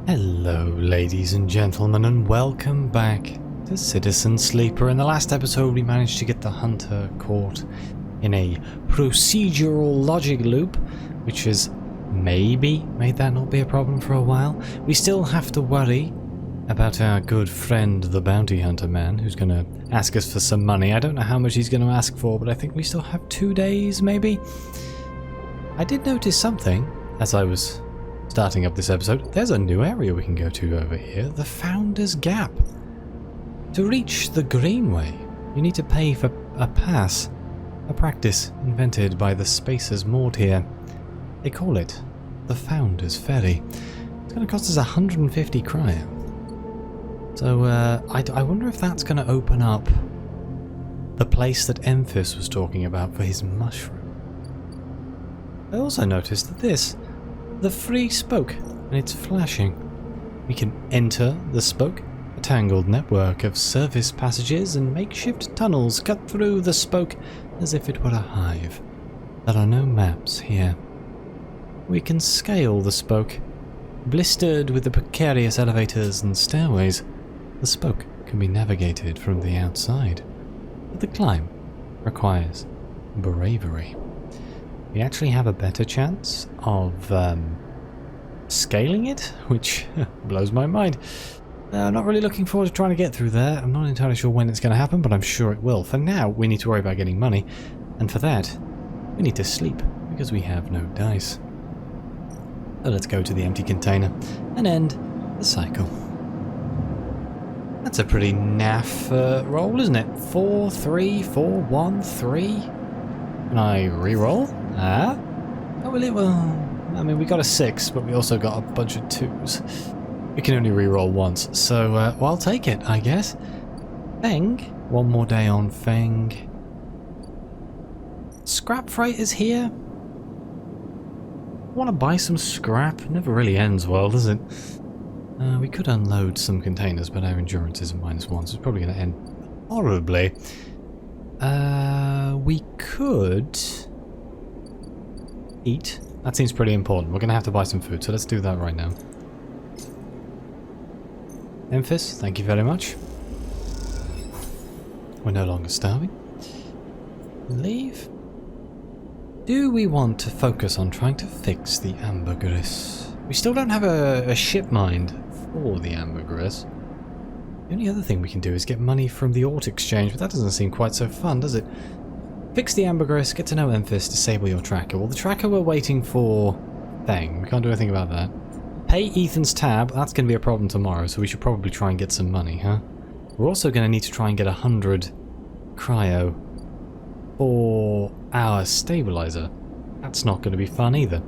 Hello ladies and gentlemen, and welcome back to Citizen Sleeper. In the last episode we managed to get the hunter caught in a procedural logic loop, which has maybe made that not be a problem for a while. We still have to worry about our good friend the bounty hunter man, who's going to ask us for some money. I don't know how much he's going to ask for, but I think we still have 2 days maybe. I did notice something as I was starting up this episode. There's a new area we can go to over here, the Founder's Gap. To reach the Greenway, you need to pay for a pass, a practice invented by the spacers moored here. They call it the Founder's Ferry. It's going to cost us 150 cryo. So I wonder if that's going to open up the place that Emphis was talking about for his mushroom. I also noticed that the free spoke, and it's flashing. We can enter the spoke, a tangled network of surface passages and makeshift tunnels cut through the spoke as if it were a hive. There are no maps here. We can scale the spoke, blistered with the precarious elevators and stairways. The spoke can be navigated from the outside, but the climb requires bravery. We actually have a better chance of scaling it, which blows my mind. I'm not really looking forward to trying to get through there. I'm not entirely sure when it's going to happen, but I'm sure it will. For now, we need to worry about getting money, and for that, we need to sleep, because we have no dice. So let's go to the empty container and end the cycle. That's a pretty naff roll, isn't it? 4, 3, 4, 1, 3. Can I re-roll? Ah? Oh, will it? Well, I mean, we got a 6, but we also got a bunch of 2s. We can only re-roll once, so well, I'll take it, I guess. Feng. One more day on Feng. Scrap freight is here. Want to buy some scrap? Never really ends well, does it? We could unload some containers, but our endurance is a -1, so it's probably going to end horribly. We could eat. That seems pretty important. We're going to have to buy some food, so let's do that right now. Emphis, thank you very much. We're no longer starving. Leave. Do we want to focus on trying to fix the ambergris? We still don't have a ship mind for the ambergris. The only other thing we can do is get money from the Ort exchange, but that doesn't seem quite so fun, does it? Fix the ambergris, get to know Emphis, disable your tracker. Well, the tracker we're waiting for Thing. We can't do anything about that. Pay Ethan's tab. That's going to be a problem tomorrow, so we should probably try and get some money, huh? We're also going to need to try and get 100 cryo for our stabilizer. That's not going to be fun either.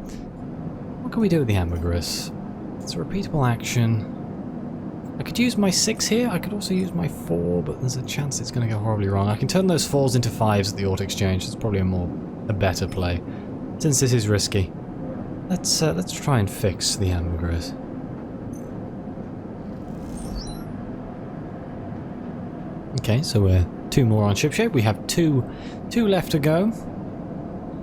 What can we do with the ambergris? It's a repeatable action. I could use my 6 here, I could also use my 4, but there's a chance it's going to go horribly wrong. I can turn those 4s into 5s at the Ort exchange. It's probably a better play, since this is risky. Let's try and fix the ambergris. Okay, so we're 2 more on shipshape. We have two left to go.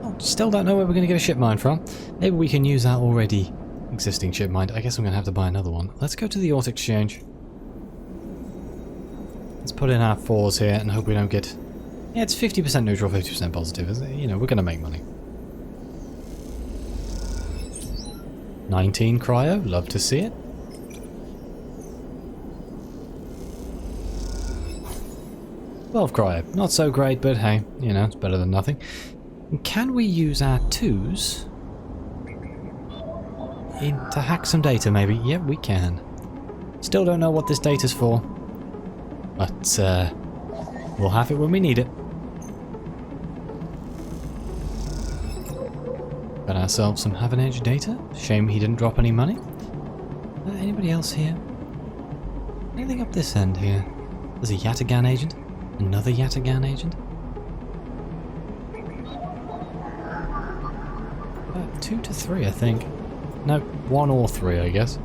Oh, still don't know where we're going to get a ship mine from. Maybe we can use our already existing ship mine. I guess I'm going to have to buy another one. Let's go to the Ort exchange. Let's put in our 4s here and hope we don't get... Yeah, it's 50% neutral, 50% positive. You know, we're going to make money. 19 cryo, love to see it. Twelve cryo, not so great, but hey, you know, it's better than nothing. And can we use our 2s to hack some data, maybe? Yep, we can. Still don't know what this data's for, but we'll have it when we need it. Got ourselves some Haven Edge data. Shame he didn't drop any money. Anybody else here? Anything up this end here? There's a Yatagan agent. Another Yatagan agent. 2 to 3, I think. No, 1 or 3, I guess.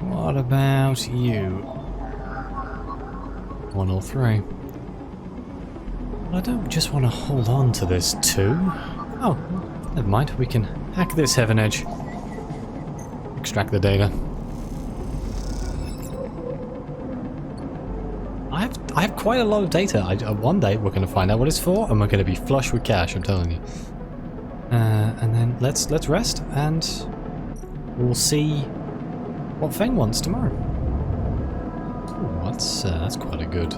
What about you? 1 or 3. Well, I don't just want to hold on to this 2. Oh, never mind. We can hack this Heaven Edge. Extract the data. I have quite a lot of data. One day we're going to find out what it's for, and we're going to be flush with cash, I'm telling you. And then let's rest, and we'll see what Feng wants tomorrow. Ooh, that's quite a good.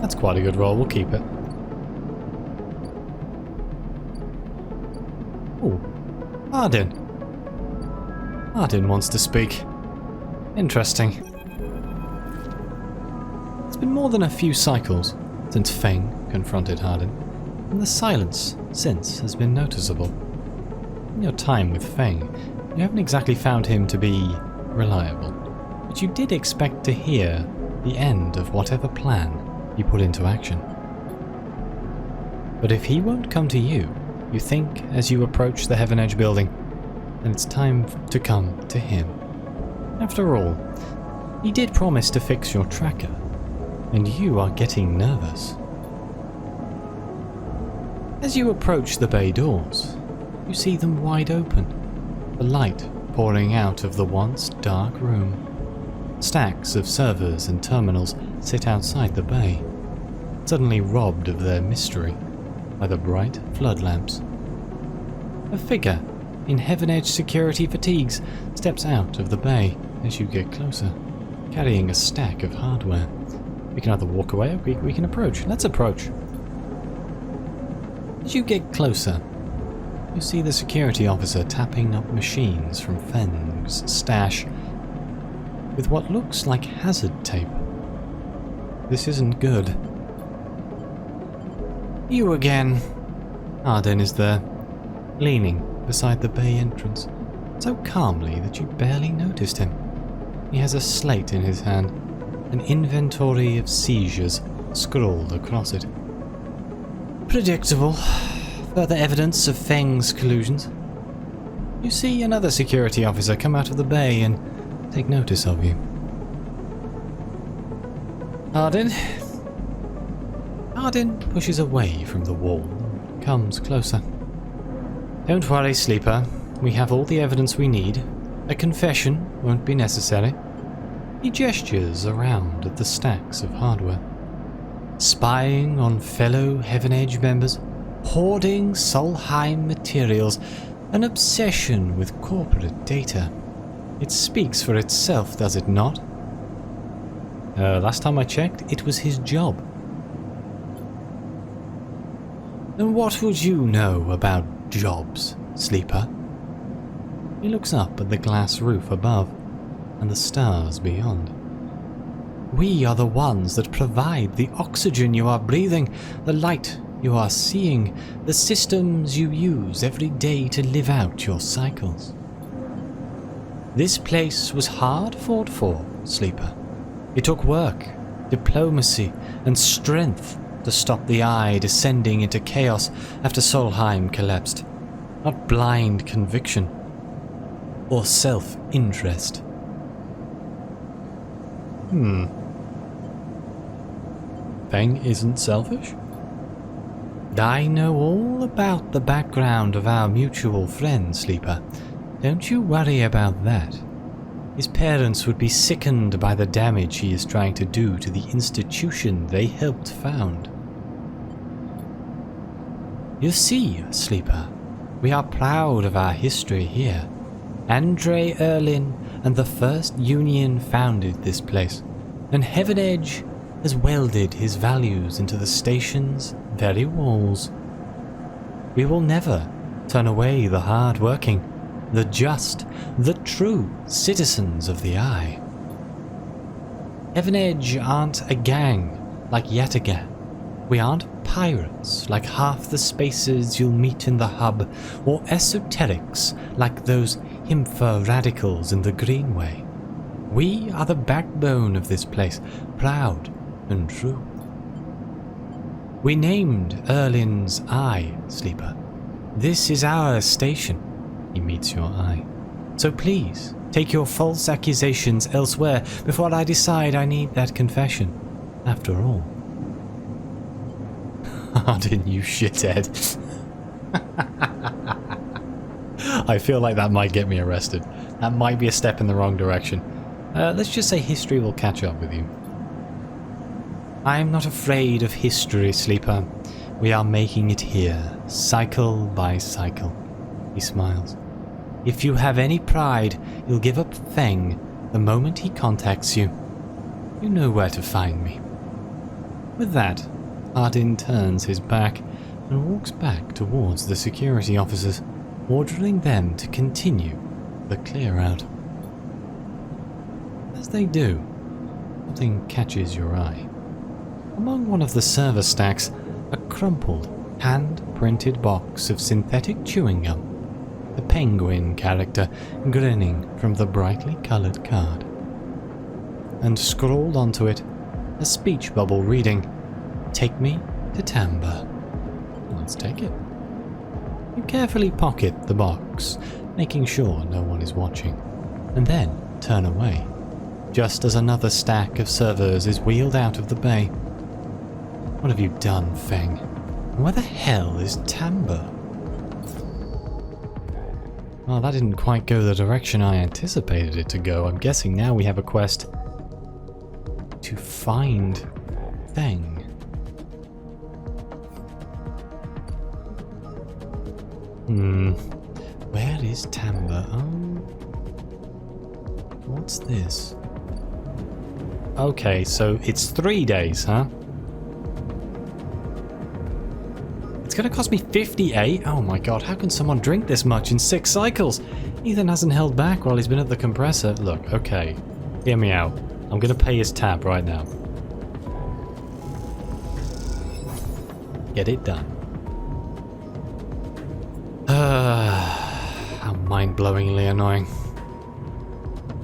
That's quite a good roll. We'll keep it. Ooh, Arden. Arden wants to speak. Interesting. It's been more than a few cycles since Feng confronted Hardin, and the silence since has been noticeable. In your time with Feng, you haven't exactly found him to be reliable, but you did expect to hear the end of whatever plan you put into action. But if he won't come to you, you think as you approach the Heaven Edge building, then it's time to come to him. After all, he did promise to fix your tracker, and you are getting nervous. As you approach the bay doors, you see them wide open, the light pouring out of the once dark room. Stacks of servers and terminals sit outside the bay, suddenly robbed of their mystery by the bright flood lamps. A figure in Heaven Edge security fatigues steps out of the bay as you get closer, carrying a stack of hardware. We can either walk away or we can approach. Let's approach. As you get closer, you see the security officer tapping up machines from Feng's stash with what looks like hazard tape. This isn't good. You again. Arden is there, leaning beside the bay entrance, so calmly that you barely noticed him. He has a slate in his hand, an inventory of seizures scrawled across it. Predictable. Further evidence of Feng's collusions. You see another security officer come out of the bay and take notice of you. Arden? Arden pushes away from the wall and comes closer. Don't worry, Sleeper. We have all the evidence we need. A confession won't be necessary. He gestures around at the stacks of hardware. Spying on fellow Heaven Edge members, hoarding Solheim materials, an obsession with corporate data. It speaks for itself, does it not? Last time I checked, it was his job. And what would you know about jobs, Sleeper? He looks up at the glass roof above and the stars beyond. We are the ones that provide the oxygen you are breathing, the light you are seeing, the systems you use every day to live out your cycles. This place was hard fought for, Sleeper. It took work, diplomacy, and strength to stop the Eye descending into chaos after Solheim collapsed. Not blind conviction or self-interest. Feng isn't selfish? I know all about the background of our mutual friend, Sleeper. Don't you worry about that. His parents would be sickened by the damage he is trying to do to the institution they helped found. You see, Sleeper, we are proud of our history here. Andre Erlin and the First Union founded this place, and Heaven Edge has welded his values into the station's very walls. We will never turn away the hard-working, the just, the true citizens of the Eye. Heaven Edge aren't a gang like Yataghan. We aren't pirates like half the spacers you'll meet in the hub, or esoterics like those Himfa radicals in the Greenway. We are the backbone of this place, proud and true. We named Erlin's Eye, Sleeper. This is our station. He meets your eye. So please, take your false accusations elsewhere before I decide I need that confession. After all. Pardon you, shithead. I feel like that might get me arrested. That might be a step in the wrong direction. Let's just say history will catch up with you. I am not afraid of history, Sleeper. We are making it here, cycle by cycle. He smiles. If you have any pride, you'll give up Feng the moment he contacts you. You know where to find me. With that, Hardin turns his back and walks back towards the security officers, ordering them to continue the clear-out. As they do, something catches your eye. Among one of the server stacks, a crumpled, hand-printed box of synthetic chewing gum, the penguin character grinning from the brightly coloured card. And scrawled onto it, a speech bubble reading, "Take me to Tamba." Let's take it. You carefully pocket the box, making sure no one is watching, and then turn away, just as another stack of servers is wheeled out of the bay. What have you done, Feng? Where the hell is Tamba? Well, that didn't quite go the direction I anticipated it to go. I'm guessing now we have a quest to find Feng. Where is Tamba? Oh. What's this? Okay, so it's 3 days, huh? It's gonna cost me 58? Oh my god, how can someone drink this much in 6 cycles? Ethan hasn't held back while he's been at the compressor. Look, okay, hear me out. I'm gonna pay his tab right now. Get it done. How mind-blowingly annoying.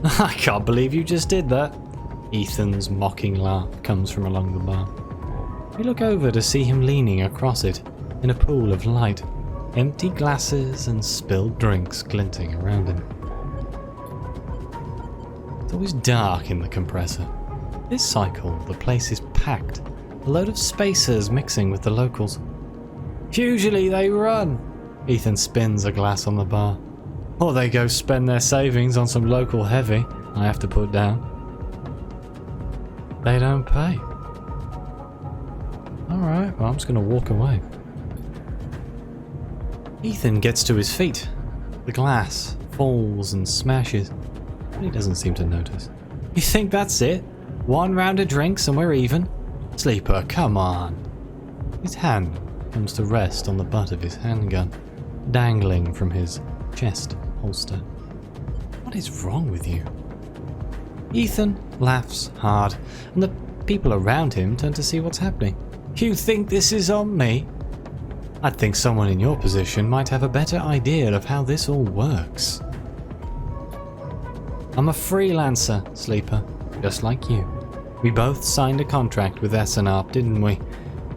I can't believe you just did that. Ethan's mocking laugh comes from along the bar. You look over to see him leaning across it in a pool of light, empty glasses and spilled drinks glinting around him. It's always dark in the compressor. This cycle, the place is packed, a load of spacers mixing with the locals. Usually they run. Ethan spins a glass on the bar. Or they go spend their savings on some local heavy I have to put down. They don't pay. Alright, well I'm just going to walk away. Ethan gets to his feet. The glass falls and smashes, but he doesn't seem to notice. You think that's it? 1 round of drinks and we're even? Sleeper, come on. His hand comes to rest on the butt of his handgun, dangling from his chest holster. What is wrong with you? Ethan laughs hard, and the people around him turn to see what's happening. You think this is on me? I'd think someone in your position might have a better idea of how this all works. I'm a freelancer, Sleeper, just like you. We both signed a contract with SNARP, didn't we?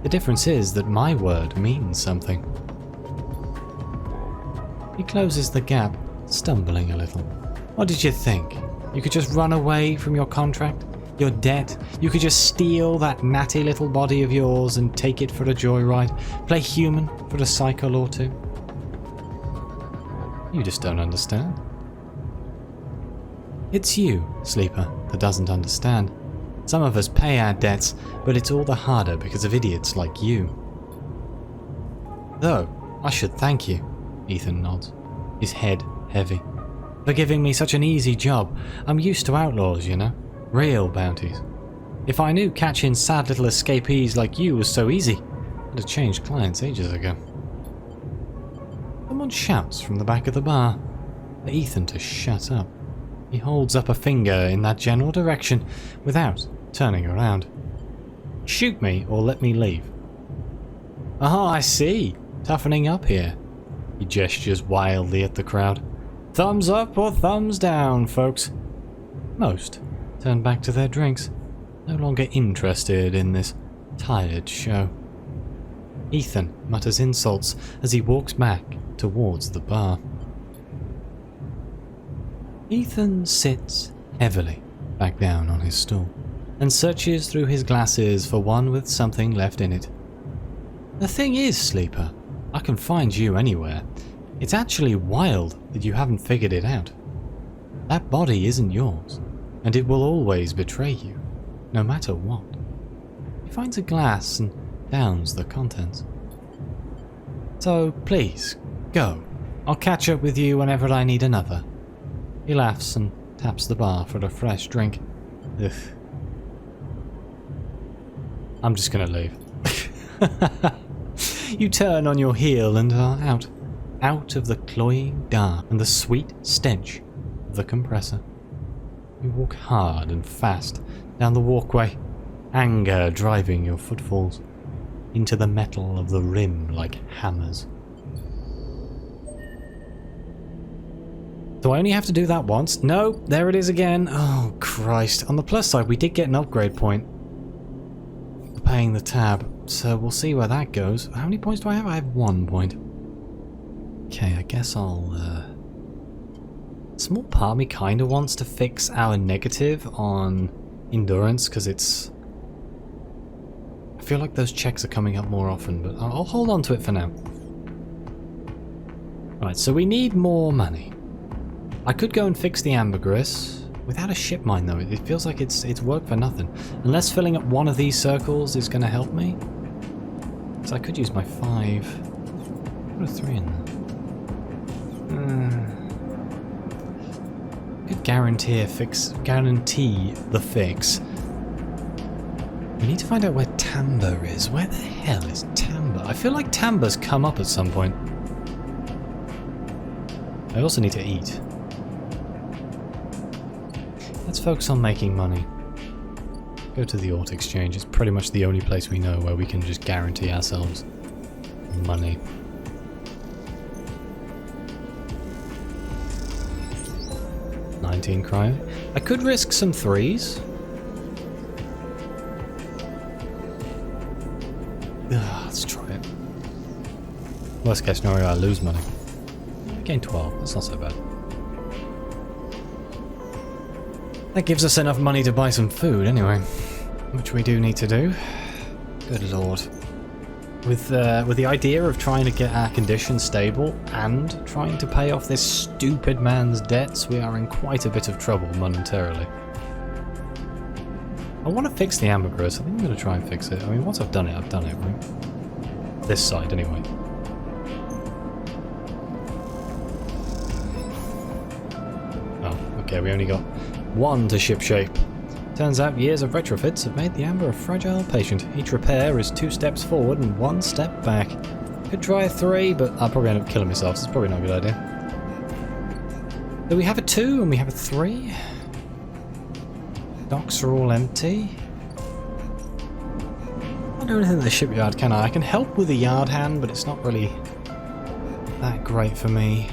The difference is that my word means something. He closes the gap, stumbling a little. What did you think? You could just run away from your contract? Your debt? You could just steal that natty little body of yours and take it for a joyride? Play human for a cycle or two? You just don't understand. It's you, Sleeper, that doesn't understand. Some of us pay our debts, but it's all the harder because of idiots like you. Though, I should thank you, Ethan nods, his head heavy, for giving me such an easy job. I'm used to outlaws, you know, real bounties. If I knew catching sad little escapees like you was so easy, I'd have changed clients ages ago. Someone shouts from the back of the bar for Ethan to shut up. He holds up a finger in that general direction without turning around. Shoot me or let me leave. Ah, I see. Toughening up here. He gestures wildly at the crowd. Thumbs up or thumbs down, folks. Most turn back to their drinks, no longer interested in this tired show. Ethan mutters insults as he walks back towards the bar. Ethan sits heavily back down on his stool and searches through his glasses for one with something left in it. The thing is, Sleeper, I can find you anywhere. It's actually wild that you haven't figured it out. That body isn't yours, and it will always betray you, no matter what. finds a glass and downs the contents. So, please, go. I'll catch up with you whenever I need another. He laughs and taps the bar for a fresh drink. Ugh. I'm just gonna leave. You turn on your heel and are out. Out of the cloying dark and the sweet stench of the compressor. You walk hard and fast down the walkway, anger driving your footfalls into the metal of the rim like hammers. Do I only have to do that once? No, there it is again. Oh, Christ. On the plus side, we did get an upgrade point for paying the tab, so we'll see where that goes. How many points do I have? I have 1 point. Okay, I guess I'll... A small part of me kind of wants to fix our negative on endurance, because it's... I feel like those checks are coming up more often, but I'll hold on to it for now. Alright, so we need more money. I could go and fix the ambergris without a ship mine though. It feels like it's work for nothing. Unless filling up one of these circles is going to help me. So I could use my 5. Put a 3 in there. Could guarantee the fix. We need to find out where Timber is. Where the hell is Timber? I feel like Timber's come up at some point. I also need to eat. Let's focus on making money. Go to the Auto Exchange. It's pretty much the only place we know where we can just guarantee ourselves money. $19 cryo. I could risk some 3s. Let's try it. Worst case scenario, I lose money. I gain 12. That's not so bad. That gives us enough money to buy some food anyway, which we do need to do. Good lord. With the idea of trying to get our condition stable and trying to pay off this stupid man's debts, we are in quite a bit of trouble momentarily. I want to fix the ambergris. I think I'm going to try and fix it. I mean, once I've done it, right? This side anyway. Oh, okay, we only got 1 to shipshape. Turns out years of retrofits have made the amber a fragile patient. Each repair is 2 steps forward and 1 step back. Could try a 3, but I'll probably end up killing myself, so it's probably not a good idea. So we have a 2 and we have a 3. Docks are all empty. I don't do anything at the shipyard, can I? I can help with the yard hand, but it's not really that great for me.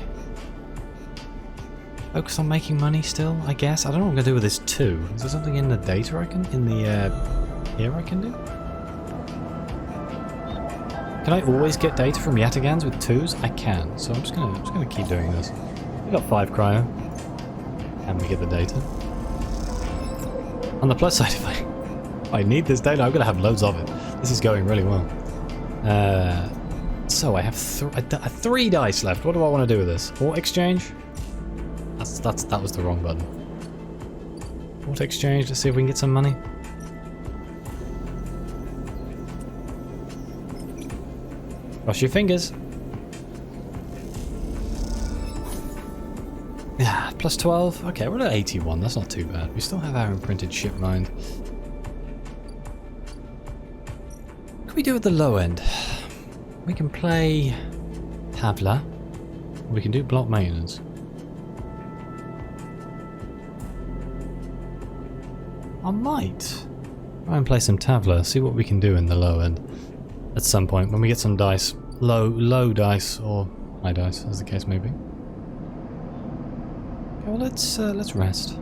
Focus on making money still, I guess. I don't know what I'm going to do with this 2. Is there something in the data I can... in the, here I can do? Can I always get data from Yatagans with 2s? I can, so I'm just gonna keep doing this. We got 5 cryo. And we get the data. On the plus side, if I need this data, I'm going to have loads of it. This is going really well. So I have 3 dice left. What do I want to do with this? Auto exchange? That was the wrong button. Auto exchange, let's see if we can get some money. Cross your fingers. Yeah, plus 12. Okay, we're at 81. That's not too bad. We still have our imprinted ship mind. What can we do at the low end? We can play Tavla. We can do block maintenance. I might try and play some Tavla, see what we can do in the low end at some point when we get some dice. Low dice or high dice, as the case may be. Okay, well, let's rest.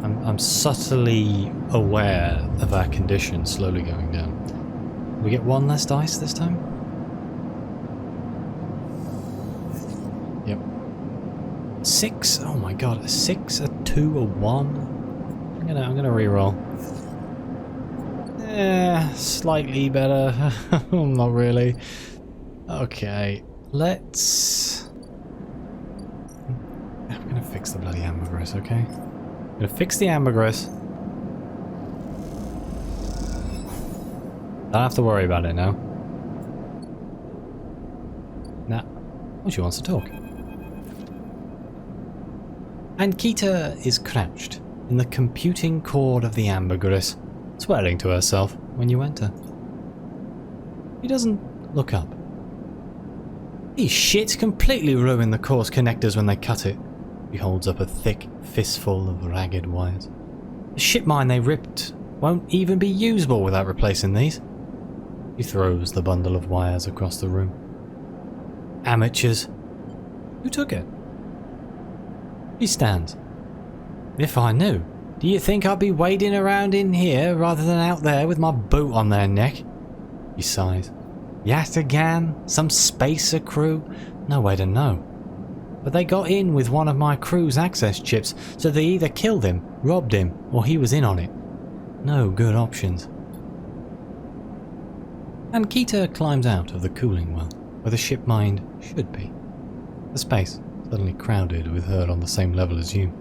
I'm subtly aware of our condition slowly going down. We get 1 less dice this time? Yep. 6? Oh my god, a 6, a 2, a 1? I'm gonna reroll. Slightly better. Not really. Okay, let's... I'm gonna fix the bloody ambergris, okay? I'm gonna fix the ambergris. Don't have to worry about it now. Nah. Oh, she wants to talk. Ankita is crouched in the computing core of the ambergris, swearing to herself when you enter. She doesn't look up. These shits completely ruin the core's connectors when they cut it. She holds up a thick fistful of ragged wires. The ship mine they ripped won't even be usable without replacing these. She throws the bundle of wires across the room. Amateurs. Who took it? She stands. If I knew, do you think I'd be wading around in here rather than out there with my boot on their neck? She sighs. Yatagan? Some spacer crew? No way to know. But they got in with one of my crew's access chips, so they either killed him, robbed him, or he was in on it. No good options. Ankita climbs out of the cooling well, where the ship mind should be. The space suddenly crowded with her on the same level as you,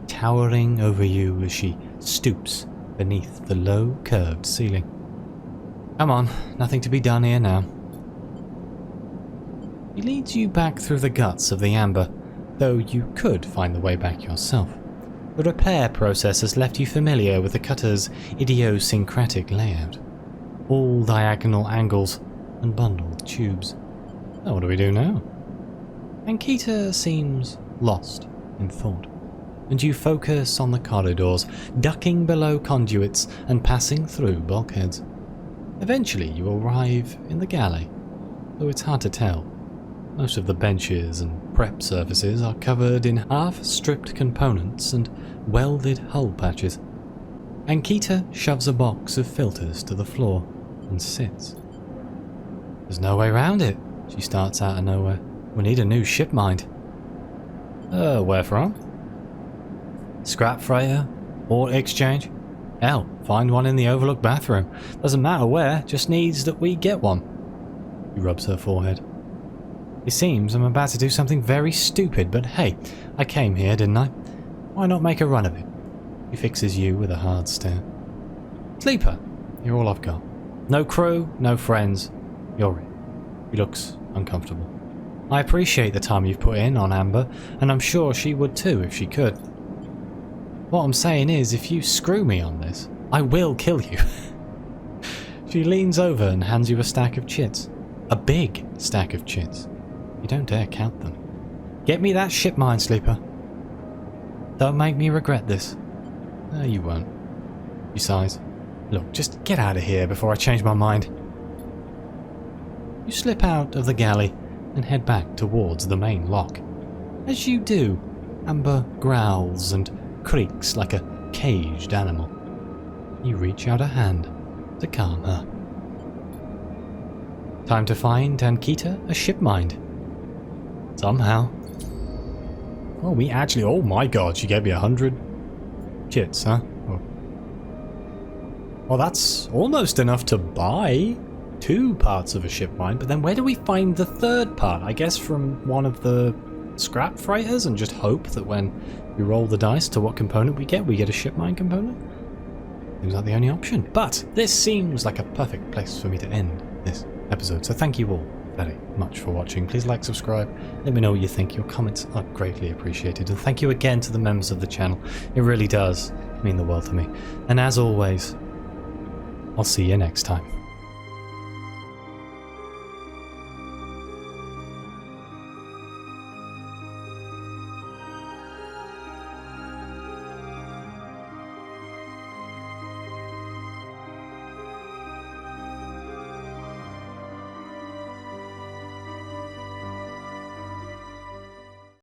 towering over you as she stoops beneath the low, curved ceiling. Come on, nothing to be done here now. He leads you back through the guts of the amber, though you could find the way back yourself. The repair process has left you familiar with the cutter's idiosyncratic layout. All diagonal angles and bundled tubes. So what do we do now? Ankita seems lost in thought, and you focus on the corridors, ducking below conduits and passing through bulkheads. Eventually you arrive in the galley, though it's hard to tell. Most of the benches and prep surfaces are covered in half-stripped components and welded hull patches. Ankita shoves a box of filters to the floor and sits. There's no way around it, she starts out of nowhere. We need a new ship mind. Where from? Scrap freighter? Ore exchange? Hell, find one in the overlook bathroom. Doesn't matter where, just needs that we get one. She rubs her forehead. It seems I'm about to do something very stupid, but hey, I came here, didn't I? Why not make a run of it? He fixes you with a hard stare. Sleeper, you're all I've got. No crew, no friends. You're it. He looks uncomfortable. I appreciate the time you've put in on Amber, and I'm sure she would too if she could. What I'm saying is, if you screw me on this, I will kill you. She leans over and hands you a stack of chits. A big stack of chits. You don't dare count them. Get me that ship mine, Sleeper. Don't make me regret this. No, you won't. She sighs. Look, just get out of here before I change my mind. You slip out of the galley and head back towards the main lock. As you do, Amber growls and creaks like a caged animal. You reach out a hand to calm her. Time to find Ankita a ship mind. Somehow. Oh, we actually... Oh my god, she gave me 100 chits, huh? Oh. Well, that's almost enough to buy 2 parts of a ship mine, but then where do we find the third part? I guess from one of the scrap freighters, and just hope that when we roll the dice to what component we get a ship mine component? Seems like the only option. But this seems like a perfect place for me to end this episode, so thank you all very much for watching. Please like, subscribe, let me know what you think. Your comments are greatly appreciated, and thank you again to the members of the channel. It really does mean the world to me. And as always, I'll see you next time.